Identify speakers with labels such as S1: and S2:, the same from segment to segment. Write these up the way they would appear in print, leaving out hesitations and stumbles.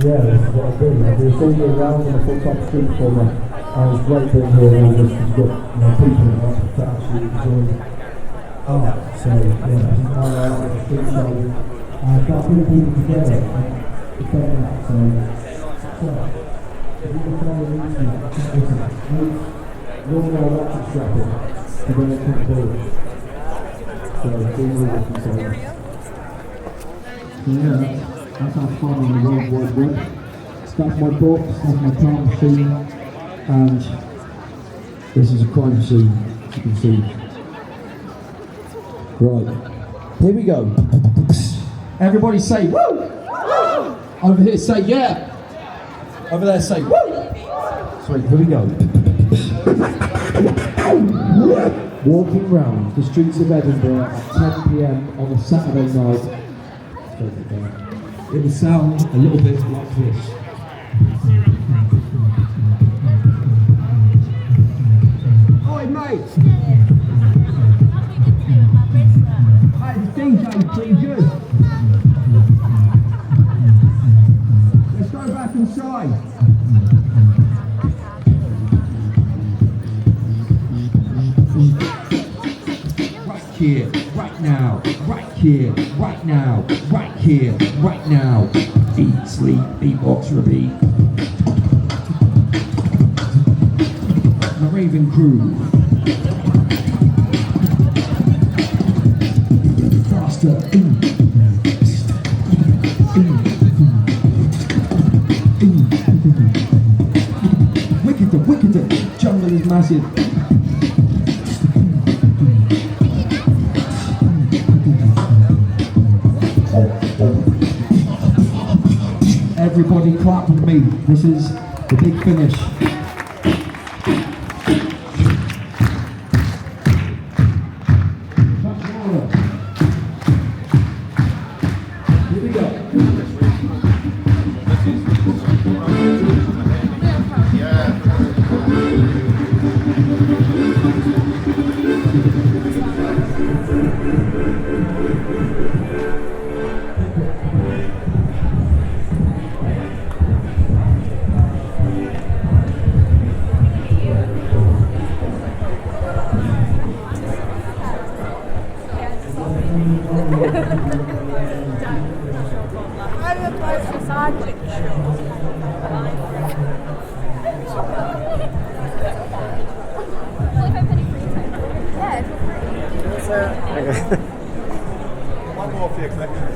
S1: Yeah, this is what I do. I do a full year round on a full-time street performer. It's great being here in August because you've got people in us that actually enjoy art. So yeah, this is my art, a street show. Got people together and it's better that. So if you can follow the internet, listen, normal electric strapping to go to the board. So do all this and yeah. That's how fun in the World Wide Web. That's my book, that's my crime machine, and this is a crime scene, as you can see. Right, here we go. Everybody say woo! Over here say yeah! Over there say woo! Sweet, here we go. Walking round the streets of Edinburgh at 10 PM on a Saturday night. It will sound a little bit like this. Oi mate! Hey, the DJ's pretty good. Let's go back inside. Right here, right now, right here, right now, right here, right now. Eat, sleep, beatbox, repeat. The Raven Crew. Faster. Wicked, jungle is massive. Everybody clap with me. This is the big finish. Here we go.
S2: One more for your collection.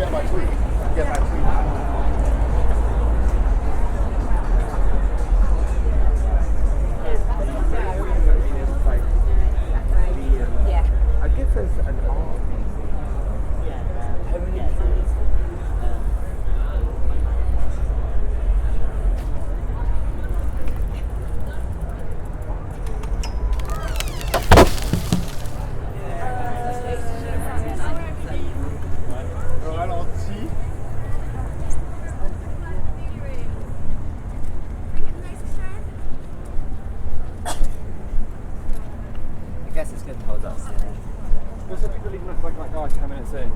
S2: get my tweet. Get my tweet.
S3: Yeah.
S4: I guess there's an art. I guess it's good to hold up.
S5: Well, some people even look like that guy 10 minutes in.